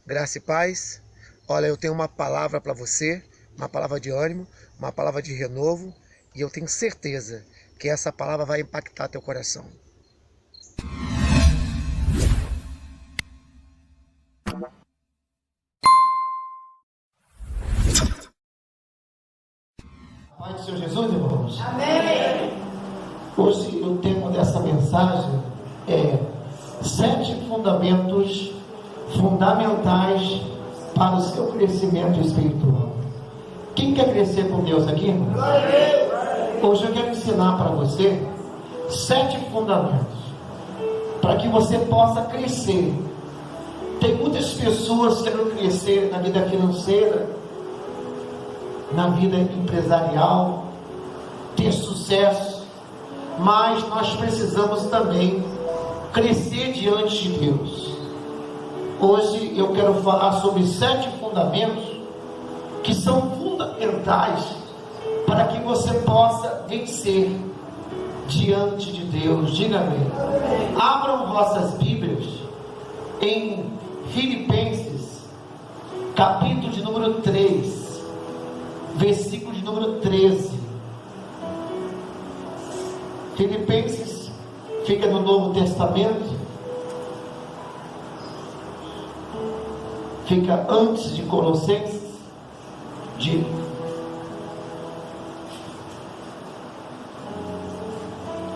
Graça e paz. Olha, eu tenho uma palavra para você, uma palavra de ânimo, uma palavra de renovo, e eu tenho certeza que essa palavra vai impactar teu coração. Pai do Senhor Jesus, irmãos. Amém. Hoje o tema dessa mensagem é 7 fundamentos fundamentais para o seu crescimento espiritual. Quem quer crescer com Deus aqui, irmão? Hoje eu quero ensinar para você 7 fundamentos para que você possa crescer. Tem muitas pessoas querendo crescer na vida financeira, na vida empresarial, ter sucesso, mas nós precisamos também crescer diante de Deus. Hoje eu quero falar sobre 7 fundamentos que são fundamentais para que você possa vencer diante de Deus. Diga amém. Abram vossas Bíblias em Filipenses, capítulo de número 3, versículo de número 13. Filipenses fica no Novo Testamento, fica antes de Colossenses,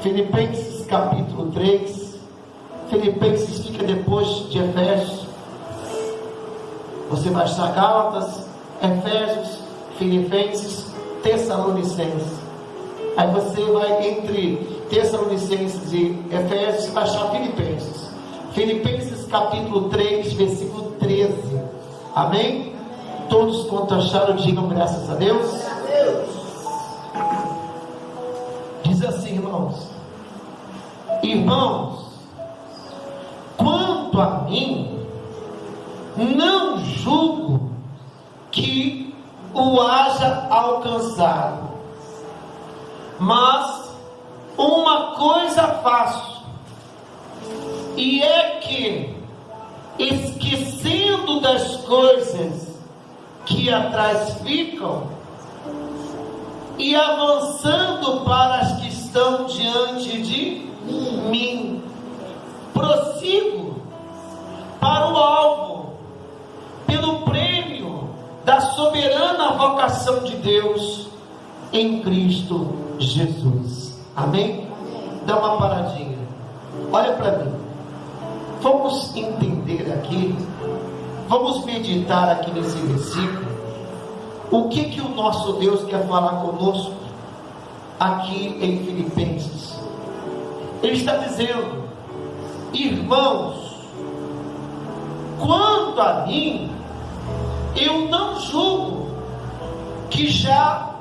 Filipenses capítulo 3. Filipenses fica depois de Efésios. Você vai achar Gálatas, Efésios, Filipenses, Tessalonicenses. Aí você vai entre Tessalonicenses e Efésios e vai achar Filipenses. Filipenses capítulo 3, versículo 13. Amém? Todos quanto acharam, digam graças a Deus. Diz assim, irmãos: irmãos, quanto a mim, não julgo que o haja alcançado, mas uma coisa faço, e é que, esquecendo das coisas que atrás ficam, e avançando para as que estão diante de mim, prossigo para o alvo, pelo prêmio da soberana vocação de Deus em Cristo Jesus. Amém? Dá uma paradinha. Olha para mim. Vamos entender aqui, vamos meditar aqui nesse versículo, o que o nosso Deus quer falar conosco aqui em Filipenses. Ele está dizendo: irmãos, quanto a mim, eu não julgo que já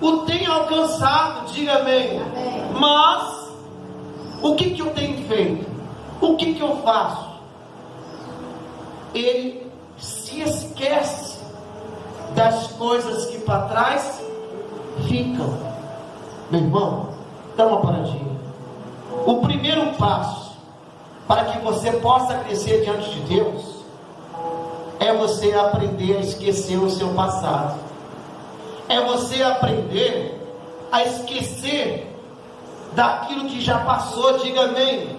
o tenha alcançado. Diga amém. Mas o que eu tenho feito? O que eu faço? Ele se esquece das coisas que para trás ficam. Meu irmão, dá uma paradinha. O primeiro passo para que você possa crescer diante de Deus é você aprender a esquecer o seu passado. É você aprender a esquecer daquilo que já passou. Diga amém.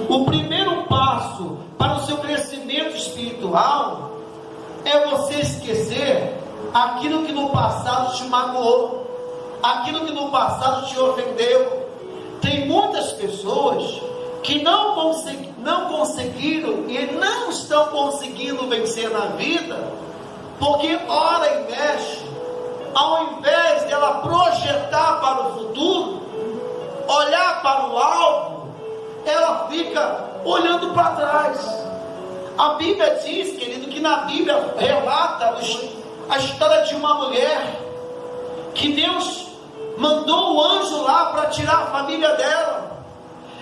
O primeiro passo para o seu crescimento espiritual é você esquecer aquilo que no passado te magoou, aquilo que no passado te ofendeu. Tem muitas pessoas que não conseguiram e não estão conseguindo vencer na vida, porque ora e mexe, ao invés dela projetar para o futuro, olhar para o alvo, ela fica olhando para trás. A Bíblia diz, querido, que na Bíblia relata a história de uma mulher que Deus mandou o anjo lá para tirar a família dela,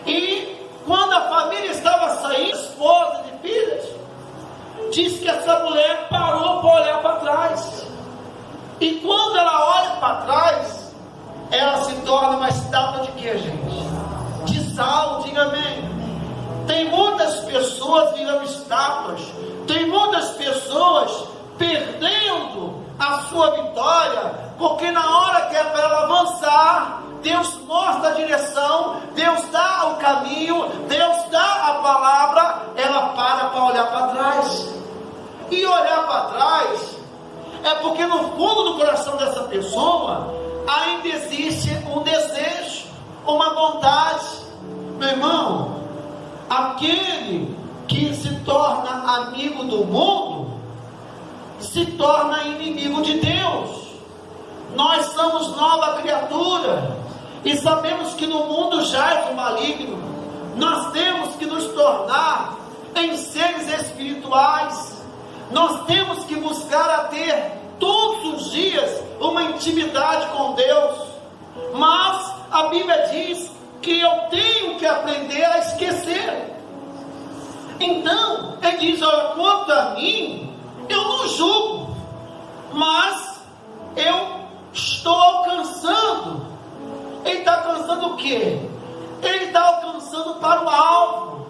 e quando a família estava saindo, esposa de filhas, diz que essa mulher parou para olhar para trás, e quando ela olha para trás, ela se torna uma estátua de quê, gente? De sal. Diga amém. Tem muitas pessoas virando estátuas, tem muitas pessoas Porque na hora que é para ela avançar, Deus mostra a direção, Deus dá o caminho, Deus dá a palavra, ela para olhar para trás. E olhar para trás é porque no fundo do coração dessa pessoa ainda existe um desejo, uma vontade. Meu irmão, aquele que se torna amigo do mundo se torna inimigo de Deus. Nós somos nova criatura e sabemos que no mundo jaz o maligno. Nós temos que nos tornar em seres espirituais. Nós temos que buscar a ter todos os dias uma intimidade com Deus. Mas a Bíblia diz que eu tenho que aprender a esquecer. Então, ele diz: olha, quanto a mim, eu não julgo, mas eu estou alcançando. Ele está alcançando o quê? Ele está alcançando para o alvo.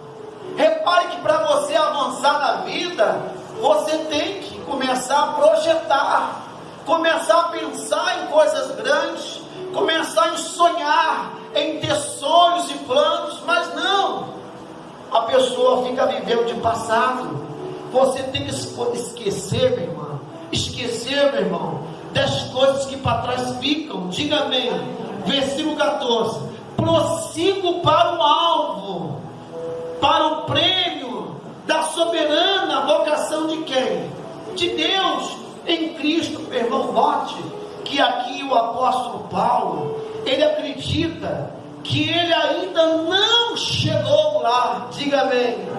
Repare que para você avançar na vida, você tem que começar a projetar, começar a pensar em coisas grandes, começar a sonhar, em ter sonhos e planos. Mas não, a pessoa fica vivendo de passado. Você tem que esquecer, meu irmão, esquecer, meu irmão, das coisas que para trás ficam. Diga amém. Versículo 14: prossigo para o alvo, para o prêmio da soberana vocação de quem? De Deus em Cristo. Meu irmão, note que aqui o apóstolo Paulo, ele acredita que ele ainda não chegou lá. Diga amém.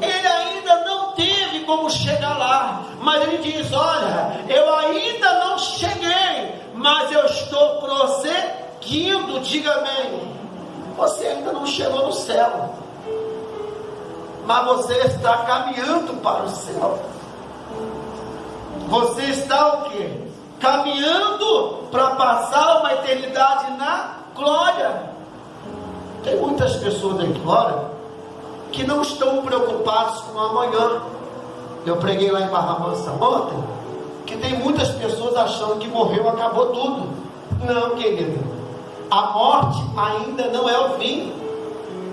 Ele ainda não teve como chegar lá, mas ele diz: olha, eu ainda não cheguei, mas eu estou prosseguindo. Diga amém. Você ainda não chegou no céu, mas você está caminhando para o céu. Você está o quê? Caminhando para passar uma eternidade na glória. Tem muitas pessoas aí fora que não estão preocupados com amanhã. Eu preguei lá em Barra Mansa ontem, que tem muitas pessoas achando que morreu, acabou tudo. Não, querido, a morte ainda não é o fim.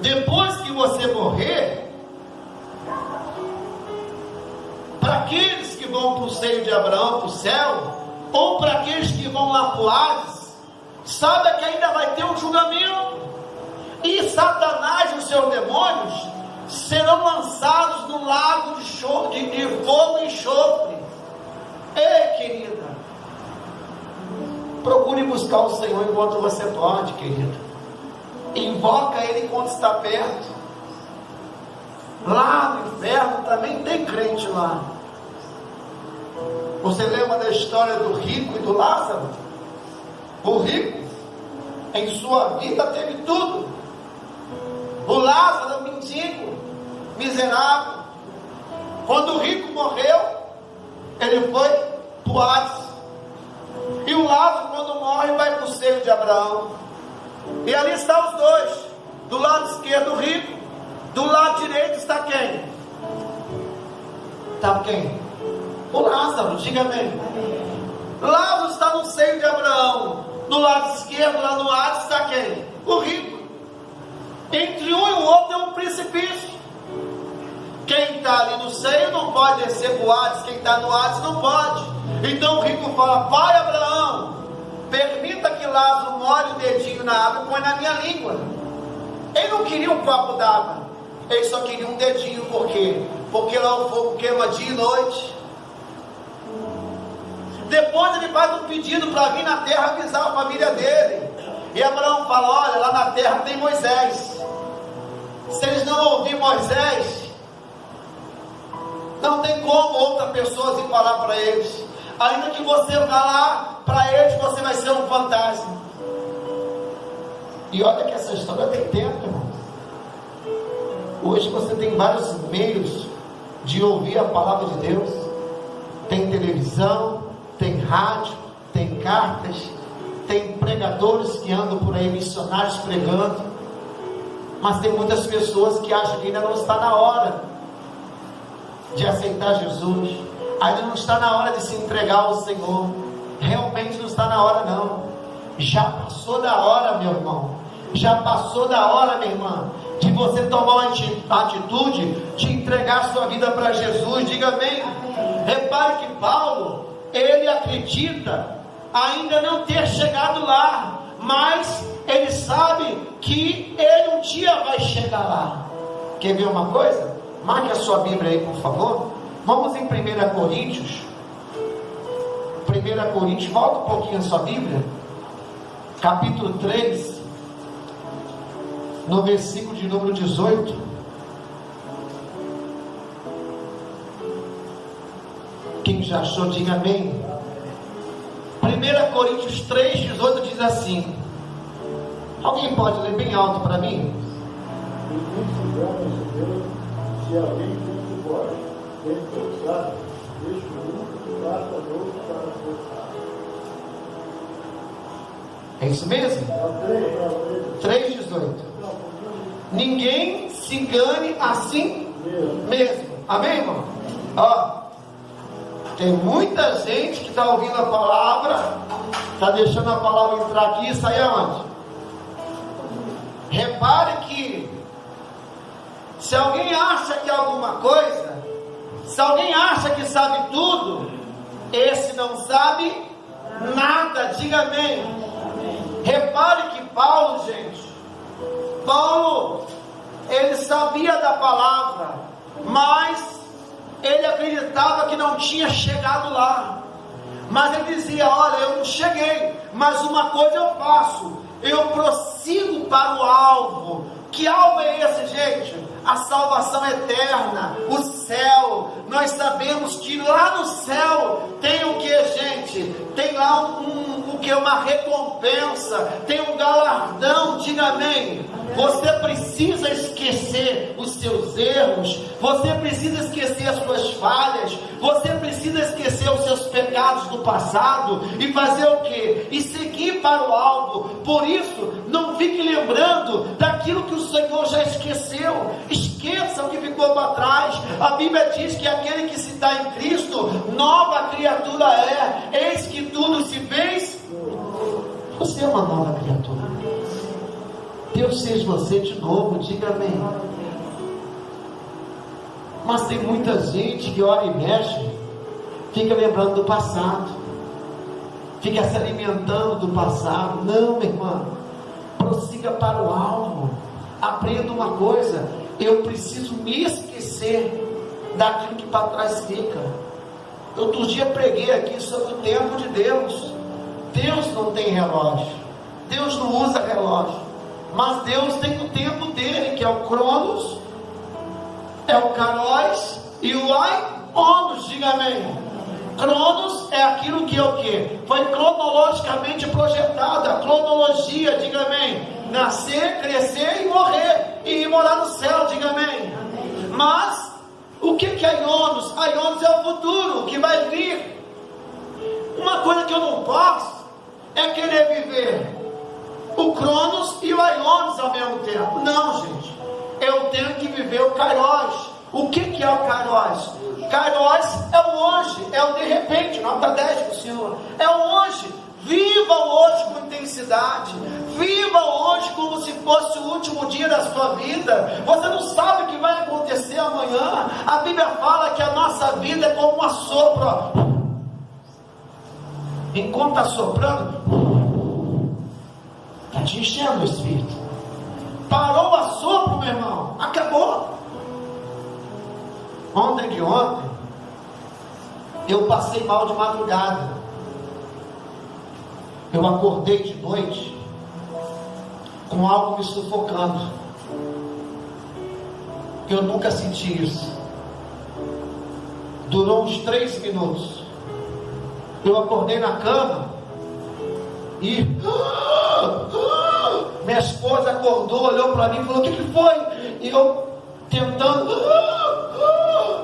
Depois que você morrer, para aqueles que vão para o seio de Abraão, para o céu, ou para aqueles que vão lá para o Hades, saiba que ainda vai ter um julgamento, e Satanás e os seus demônios serão lançados no lago de fogo e enxofre. Ei, querida, procure buscar o Senhor enquanto você pode, querida. Invoca Ele enquanto está perto. Lá no inferno também tem crente lá. Você lembra da história do rico e do Lázaro? O rico, em sua vida, teve tudo. O Lázaro, mendigo, miserável. Quando o rico morreu, ele foi para o Hades. E o Lázaro, quando morre, vai para o seio de Abraão. E ali estão os dois. Do lado esquerdo o rico, do lado direito está quem? Está quem? O Lázaro. Diga amém. Lázaro está no seio de Abraão. Do lado esquerdo, lá no Hades, está quem? O rico. Entre um e o outro é um precipício. Quem está ali no seio não pode descer para o Hades. Quem está no Hades não pode. Então o rico fala: pai Abraão, permita que Lázaro molhe o dedinho na água e põe na minha língua. Ele não queria um copo d'água, ele só queria um dedinho. Por quê? Porque lá o fogo queima dia e noite. Depois ele faz um pedido para vir na terra avisar a família dele. E Abraão fala: olha, lá na terra tem Moisés. Se eles não ouvirem Moisés, não tem como outra pessoa se falar para eles. Ainda que você vá lá, para eles você vai ser um fantasma. E olha que essa história tem tempo, irmão. Hoje você tem vários meios de ouvir a palavra de Deus. Tem televisão, tem rádio, tem cartas, tem pregadores que andam por aí, missionários pregando. Mas tem muitas pessoas que acham que ainda não está na hora de aceitar Jesus, ainda não está na hora de se entregar ao Senhor. Realmente não está na hora não. Já passou da hora, meu irmão. Já passou da hora, minha irmã, de você tomar uma atitude de entregar sua vida para Jesus. Diga amém. Repare que Paulo, ele acredita ainda não ter chegado lá, mas ele sabe que ele um dia vai chegar lá. Quer ver uma coisa? Marque a sua Bíblia aí, por favor. Vamos em 1 Coríntios. 1 Coríntios, volta um pouquinho a sua Bíblia. Capítulo 3, no versículo de número 18. Quem já achou, diga amém. 1 Coríntios 3, 18 diz assim. Alguém pode ler bem alto para mim? Se alguém tem de vós, tem forçado, deixe o único que trata outro para forçar. É isso mesmo? 3,18. Ninguém se engane assim mesmo. Amém, irmão? Ó, tem muita gente que está ouvindo a palavra, está deixando a palavra entrar aqui e sair aonde? Repare que se alguém acha que é alguma coisa, se alguém acha que sabe tudo, esse não sabe nada. Diga amém. Repare que Paulo, gente, ele sabia da palavra, mas ele acreditava que não tinha chegado lá. Mas ele dizia: olha, eu não cheguei, mas uma coisa eu faço, eu prossigo para o alvo. Que alvo é esse, gente? A salvação eterna, o céu. Nós sabemos que lá no céu tem o que, gente? Tem lá uma recompensa, tem um galardão. Diga amém. Você precisa esquecer os seus erros, você precisa esquecer as suas falhas, você precisa esquecer os seus pecados do passado e fazer o que? E seguir para o alvo. Por isso, não fique lembrando daquilo que o Senhor já esqueceu. Esqueça o que ficou para trás. A Bíblia diz que aquele que se está em Cristo, nova criatura é. Eis que tudo se fez. Você é uma nova criatura. Deus fez você de novo, diga amém. Mas tem muita gente que ora e mexe, fica lembrando do passado, fica se alimentando do passado. Não, minha irmã, prossiga para o alvo. Aprenda uma coisa: eu preciso me esquecer daquilo que para trás fica. Outro dia preguei aqui sobre o tempo de Deus. Deus não tem relógio, Deus não usa relógio, mas Deus tem o tempo dele, que é o Cronos, é o Kairos e o Aion. Diga amém. Cronos é aquilo que é o que? Foi cronologicamente projetado, a cronologia. Diga amém. Nascer, crescer e morrer, e ir morar no céu. Diga amém. Mas o que é Aionos? Aionos é o futuro que vai vir. Uma coisa que eu não posso é querer viver o Cronos e o Aionos ao mesmo tempo. Não, gente, eu tenho que viver o Kairos. O que é o Kairos? Kairos é o hoje, é o de repente. Nota 10 para o Senhor. É o hoje. Viva o hoje com intensidade. Viva hoje como se fosse o último dia da sua vida. Você não sabe o que vai acontecer amanhã. A Bíblia fala que a nossa vida é como uma sopro. Enquanto está soprando, está te enchendo o Espírito. Parou o assopro, meu irmão, acabou. Ontem eu passei mal de madrugada. Eu acordei de noite com algo me sufocando. Eu nunca senti isso. Durou uns 3 minutos. Eu acordei na cama e minha esposa acordou, olhou para mim e falou: o que foi? E eu tentando,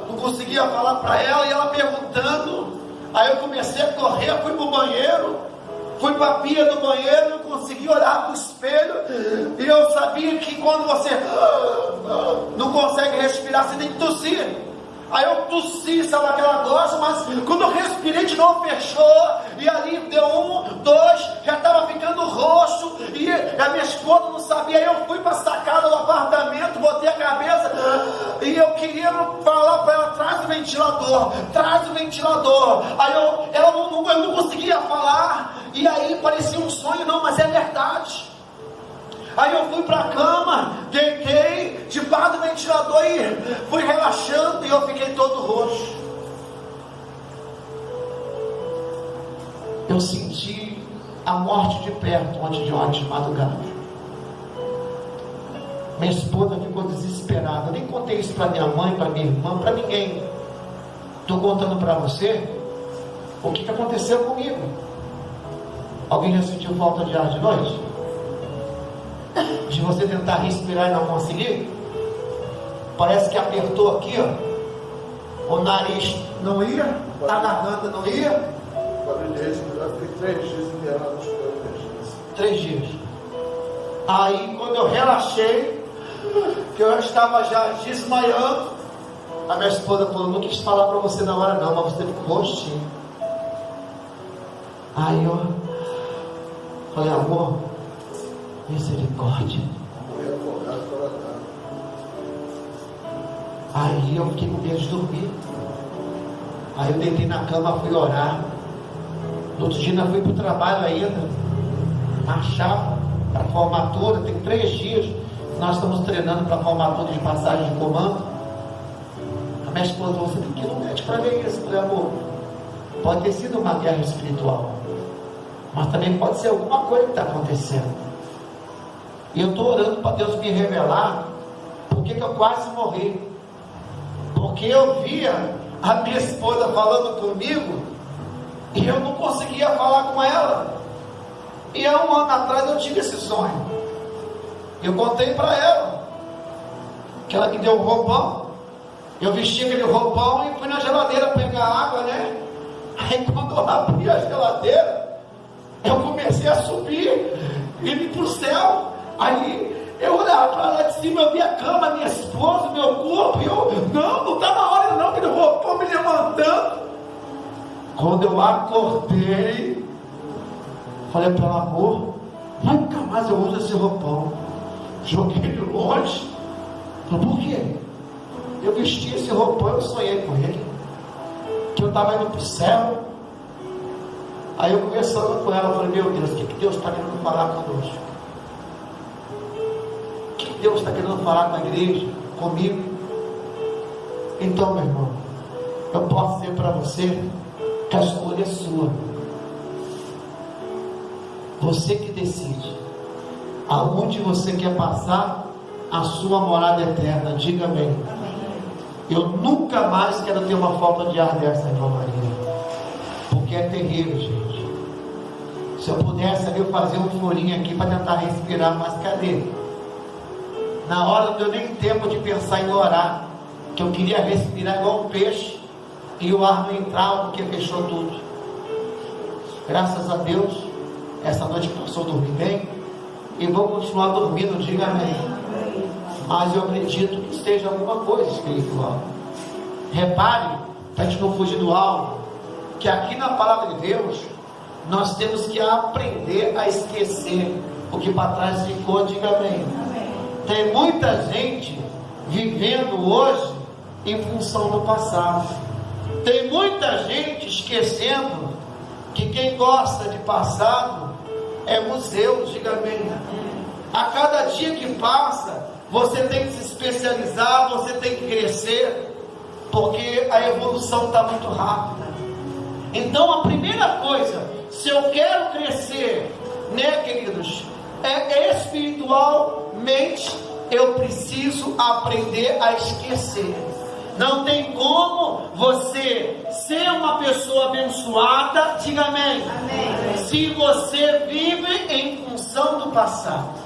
não conseguia falar para ela, e ela perguntando. Aí eu comecei a correr, fui para o banheiro, fui para a pia do banheiro, não consegui olhar para o espelho, e eu sabia que quando você não consegue respirar, você tem que tossir. Aí eu tossi, sabe aquela coisa, mas quando eu respirei de novo, fechou, e ali deu 1, 2, já estava ficando roxo, e a minha esposa não sabia. Aí eu fui para a sacada do apartamento, botei a cabeça, e eu queria falar para ela: traz o ventilador, traz o ventilador. Aí eu não conseguia falar, e aí parecia um sonho, não, mas é verdade. Aí eu fui para a cama, deitei debaixo do ventilador e fui relaxando, e eu fiquei todo roxo. Eu senti a morte de perto, ontem de madrugada. Minha esposa ficou desesperada. Eu nem contei isso para minha mãe, para minha irmã, para ninguém. Estou contando para você o que aconteceu comigo. Alguém já sentiu falta de ar de noite? De você tentar respirar e não conseguir? Parece que apertou aqui, ó. O nariz não ia, a garganta não ia. Eu fiquei 3 dias internado nos emergência. 3 dias. Aí quando eu relaxei, que eu estava já desmaiando, a minha esposa falou: não quis falar para você na hora não, mas você ficou roxinho. Aí eu falei: amor, misericórdia. Aí eu fiquei com medo de dormir. Aí eu deitei na cama, fui orar. No outro dia eu fui para o trabalho ainda, marchar para a formatura. Tem 3 dias nós estamos treinando para a formatura de passagem de comando. A minha esposa falou: você tem que ir no médico para ver isso. Eu falei: amor, pode ter sido uma guerra espiritual, mas também pode ser alguma coisa que está acontecendo. E eu estou orando para Deus me revelar porque que eu quase morri. Porque eu via a minha esposa falando comigo e eu não conseguia falar com ela. E há 1 ano atrás eu tive esse sonho. Eu contei para ela que ela me deu um roupão. Eu vesti aquele roupão e fui na geladeira pegar água, né? Aí quando eu abri a geladeira, eu comecei a subir, ir para o céu. Aí eu olhava para lá de cima, eu vi a cama, minha esposa, meu corpo, e eu, não está na hora não, aquele roupão me levantando. Quando eu acordei, falei para ela: amor, nunca mais eu uso esse roupão. Joguei ele longe. Falei: por quê? Eu vesti esse roupão, eu sonhei com ele, que eu estava indo para o céu. Aí eu conversando com ela, falei: meu Deus, o que Deus está querendo falar conosco? O que Deus está querendo falar com a igreja, comigo? Então, meu irmão, eu posso dizer para você que a escolha é sua. Você que decide aonde você quer passar a sua morada eterna. Diga amém. Eu nunca mais quero ter uma falta de ar dessa, irmã Maria, porque é terrível, gente. Se eu pudesse ali, eu fazer um furinho aqui para tentar respirar, mas cadê? Na hora não deu nem tempo de pensar em orar, que eu queria respirar igual um peixe, e o ar não entrava porque fechou tudo. Graças a Deus, essa noite posso dormir bem, e vou continuar dormindo, diga amém. Mas eu acredito que seja alguma coisa espiritual. Repare, para a gente não fugir do alvo, que aqui na palavra de Deus, nós temos que aprender a esquecer o que para trás ficou, diga amém. Tem muita gente vivendo hoje em função do passado. Tem muita gente esquecendo que quem gosta de passado é museu, diga amém. A cada dia que passa, você tem que se especializar, você tem que crescer, porque a evolução está muito rápida. Então a primeira coisa, se eu quero crescer, né, queridos, espiritualmente, eu preciso aprender a esquecer. Não tem como você ser uma pessoa abençoada, diga amém, se você vive em função do passado.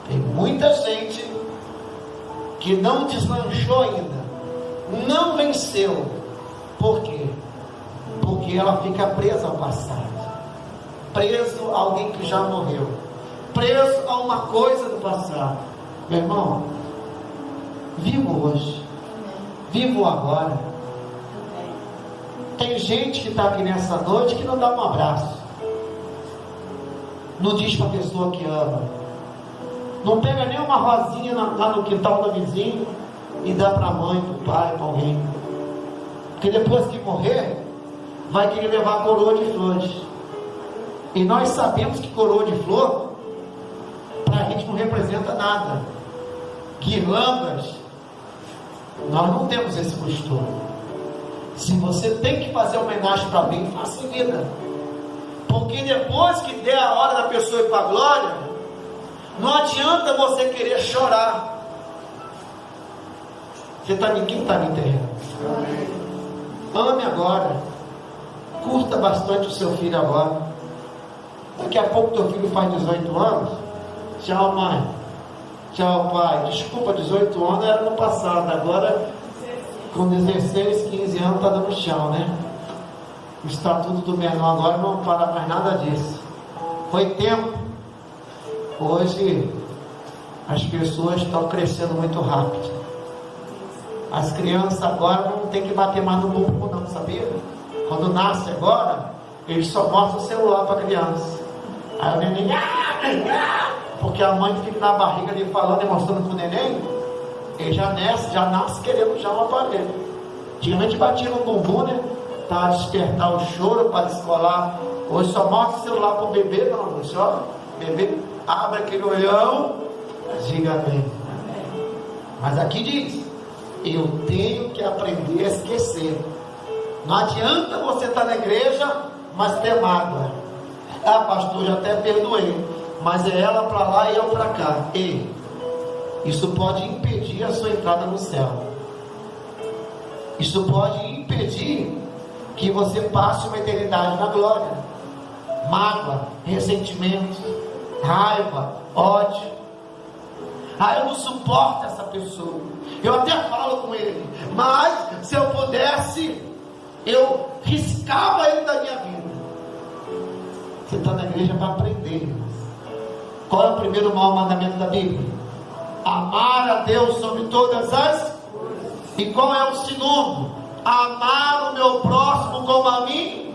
Tem muita gente que não deslanchou ainda, não venceu. Por quê? Porque ela fica presa ao passado, preso a alguém que já morreu, preso a uma coisa do passado. Meu irmão, viva hoje, Viva o agora. Tem gente que está aqui nessa noite que não dá um abraço, não diz para a pessoa que ama, não pega nem uma rosinha lá no quintal do vizinho e dá para a mãe, para o pai, para alguém, porque depois que morrer vai querer levar coroa de flores, e nós sabemos que coroa de flor para a gente não representa nada. Guirlandas, nós não temos esse costume. Se você tem que fazer homenagem para alguém, faça em vida, porque depois que der a hora da pessoa ir para a glória, não adianta você querer chorar. Quem está me enterrando? Ame agora, curta bastante o seu filho agora. Daqui a pouco teu filho faz 18 anos. Tchau, mãe. Tchau, pai. Desculpa, 18 anos era no passado. Agora, com 16, 15 anos, está dando chão, né? O estatuto do menor agora não para mais nada disso. Foi tempo. Hoje, as pessoas estão crescendo muito rápido. As crianças agora não tem que bater mais no bumbum, não, sabia? Quando nasce agora, eles só mostram o celular para a criança. Aí o neném, porque a mãe fica na barriga ali falando e mostrando para o neném, ele já nasce querendo já um aparelho. Antigamente batia no bumbum, né? Para despertar o choro, para descolar. Hoje só mostra o celular para o bebê, não, não chora. Bebê abre aquele olhão, diga amém. Mas aqui diz, eu tenho que aprender a esquecer. Não adianta você estar na igreja, mas ter mágoa. Ah, pastor, já até perdoei, mas é ela para lá e eu para cá. Ei, isso pode impedir a sua entrada no céu. Isso pode impedir que você passe uma eternidade na glória. Mágoa, ressentimento, raiva, ódio. Ah, eu não suporto essa pessoa. Eu até falo com ele, mas se eu pudesse, eu riscava ele da minha vida. Você está na igreja para aprender. Qual é o primeiro maior mandamento da Bíblia? Amar a Deus sobre todas as coisas. E qual é o segundo? Amar o meu próximo como a mim.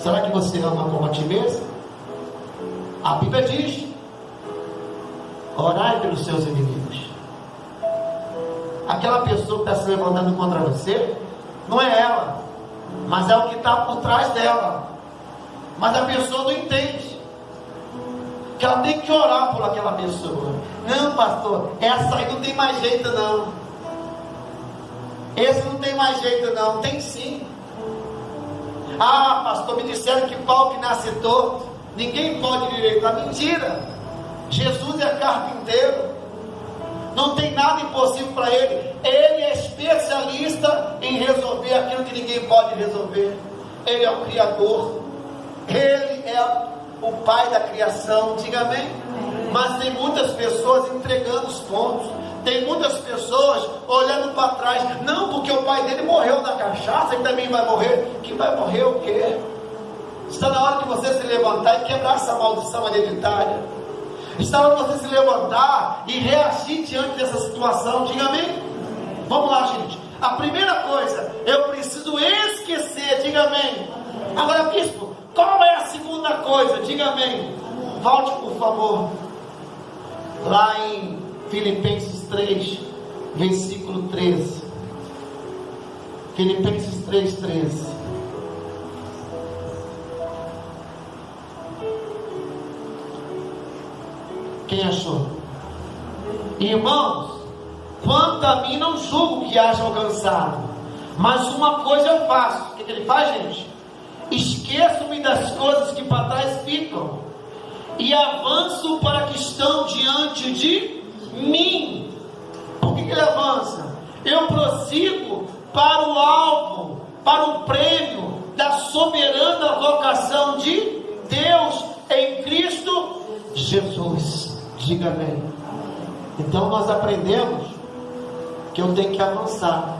Será que você ama como a ti mesmo? A Bíblia diz: orai pelos seus inimigos. Aquela pessoa que está se levantando contra você, não é ela, mas é o que está por trás dela. Mas a pessoa não entende que ela tem que orar por aquela pessoa. Não, pastor, essa aí não tem mais jeito não. Esse não tem mais jeito não. Tem sim. Ah, pastor, me disseram que pau que nasce torto, ninguém pode direitar. Mentira. Jesus é carpinteiro, não tem nada impossível para ele. Ele é especialista em resolver aquilo que ninguém pode resolver. Ele é o Criador, Ele é o Pai da criação, diga amém. Mas tem muitas pessoas entregando os pontos, tem muitas pessoas olhando para trás. Não, porque o pai dele morreu na cachaça, ele também vai morrer. Que vai morrer o quê? Está na hora de você se levantar e quebrar essa maldição hereditária. Está na hora de você se levantar e reagir diante dessa situação, diga amém. Vamos lá, gente. A primeira coisa, eu preciso esquecer, diga amém. Agora, bispo, qual é a segunda coisa? Diga amém. Volte, por favor, lá em Filipenses 3, versículo 13. Filipenses 3, 13. Quem achou? Irmãos, quanto a mim, não julgo que haja alcançado, mas uma coisa eu faço. O que ele faz, gente? Esqueço-me das coisas que para trás ficam e avanço para que estão diante de mim. Por que ele avança? Eu prossigo para o alvo, para o prêmio da soberana vocação de Deus em Cristo Jesus. Diga amém. Então nós aprendemos que eu tenho que avançar.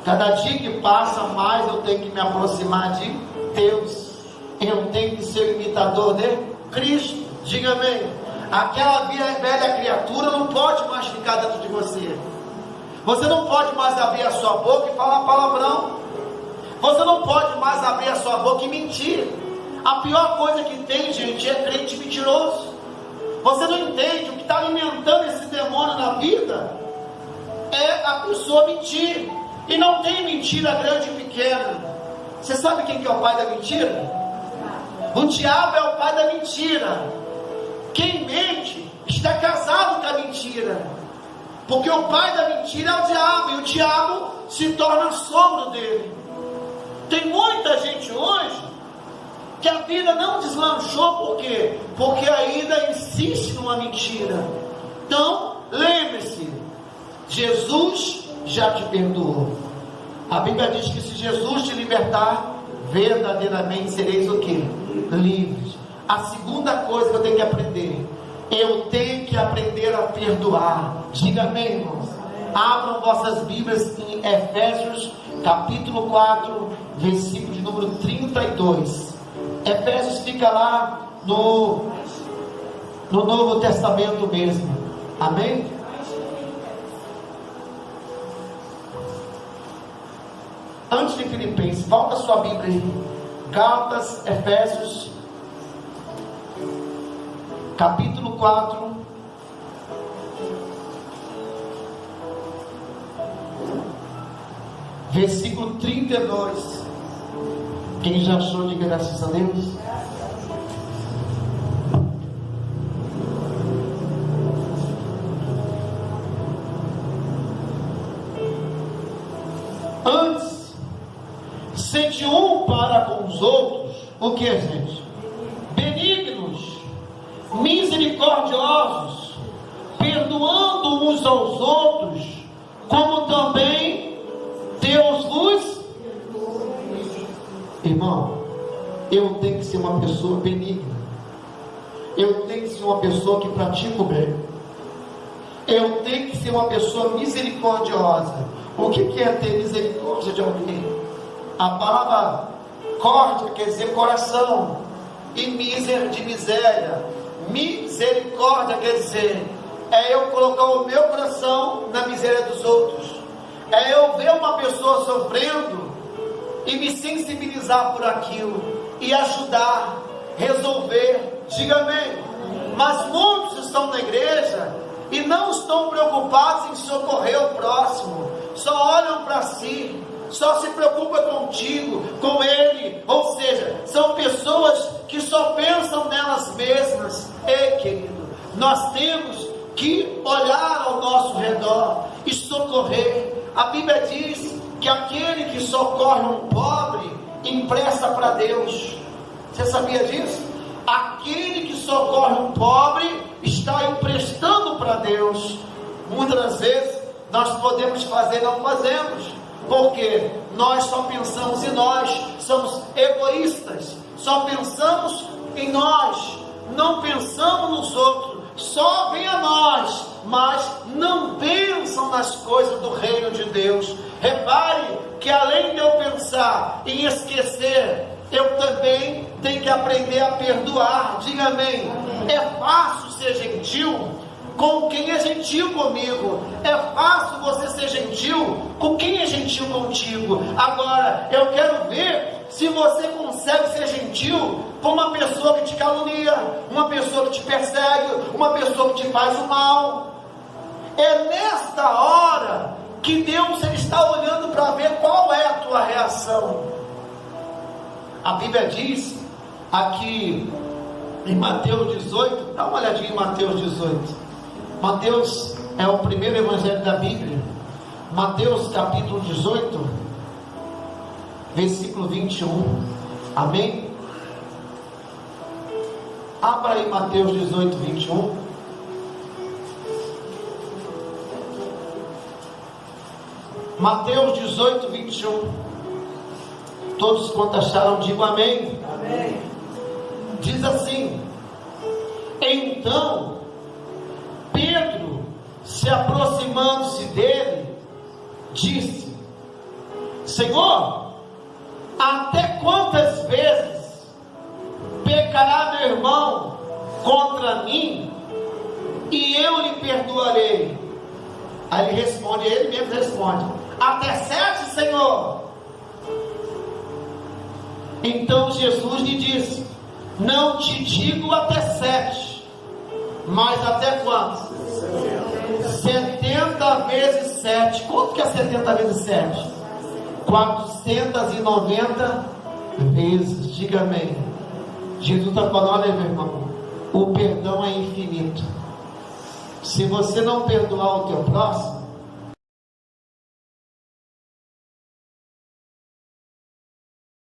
Cada dia que passa mais eu tenho que me aproximar de Deus. Eu tenho que ser imitador de Cristo. Diga amém. Aquela velha criatura não pode mais ficar dentro de você. Você não pode mais abrir a sua boca e falar palavrão. Você não pode mais abrir a sua boca e mentir. A pior coisa que tem, gente, é crente mentiroso. Você não entende, o que está alimentando esse demônio na vida é a pessoa mentir. E não tem mentira grande e pequena. Você sabe quem que é o pai da mentira? O diabo é o pai da mentira. Quem mente está casado com a mentira, porque o pai da mentira é o diabo, e o diabo se torna sogro dele. Tem muita gente hoje que a vida não deslanchou. Por quê? Porque ainda insiste numa mentira. Então, lembre-se, Jesus já te perdoou. A Bíblia diz que se Jesus te libertar, verdadeiramente sereis o quê? Livres. A segunda coisa que eu tenho que aprender, eu tenho que aprender a perdoar. Diga amém, irmãos. Abram vossas Bíblias em Efésios capítulo 4, versículo de número 32. Efésios fica lá no Novo Testamento mesmo. Amém? Antes de Filipenses, volta a sua Bíblia aí. Gálatas, Efésios capítulo 4, versículo 32. Quem já achou, diga graças a Deus. Antes, sede um para com os outros, o que, gente? Benignos, misericordiosos, perdoando uns aos outros, como também Deus vos. Irmão, eu tenho que ser uma pessoa benigna, eu tenho que ser uma pessoa que pratica o bem, eu tenho que ser uma pessoa misericordiosa. O que é ter misericórdia de alguém? A palavra córdia quer dizer coração, e miser de miséria. Misericórdia quer dizer, é eu colocar o meu coração na miséria dos outros, é eu ver uma pessoa sofrendo e me sensibilizar por aquilo, e ajudar, resolver. Diga amém. Mas muitos estão na igreja e não estão preocupados em socorrer o próximo, só olham para si, só se preocupa contigo, com ele. Ou seja, são pessoas que só pensam nelas mesmas. Ei, querido, nós temos que olhar ao nosso redor e socorrer. A Bíblia diz que aquele que socorre um pobre empresta para Deus. Você sabia disso? Aquele que socorre um pobre está emprestando para Deus. Muitas das vezes nós podemos fazer, não fazemos, porque nós só pensamos em nós, somos egoístas, só pensamos em nós, não pensamos nos outros, só vem a nós, mas não pensam nas coisas do reino de Deus. Repare que além de eu pensar em esquecer, eu também tenho que aprender a perdoar. Diga amém. É fácil ser gentil com quem é gentil comigo, é fácil você ser gentil com quem é gentil contigo. Agora, eu quero ver se você consegue ser gentil com uma pessoa que te calunia, uma pessoa que te persegue, uma pessoa que te faz o mal. É nesta hora que Deus está olhando para ver qual é a tua reação. A Bíblia diz aqui em Mateus 18, dá uma olhadinha em Mateus 18. Mateus é o primeiro evangelho da Bíblia. Mateus capítulo 18, versículo 21. Amém? Abra aí Mateus 18, 21. Mateus 18, 21. Todos quanto acharam, digam amém. Amém. Diz assim: então Pedro, se aproximando-se dele, disse: Senhor, até quantas vezes pecará meu irmão contra mim, e eu lhe perdoarei? Aí ele mesmo responde: até 7, Senhor? Então Jesus lhe disse: não te digo até 7, mas até quantos? 70 vezes 7. Quanto que é 70 vezes 7? 490 vezes. Diga amém. Jesus está falando: olha, meu irmão, o perdão é infinito. Se você não perdoar o teu próximo,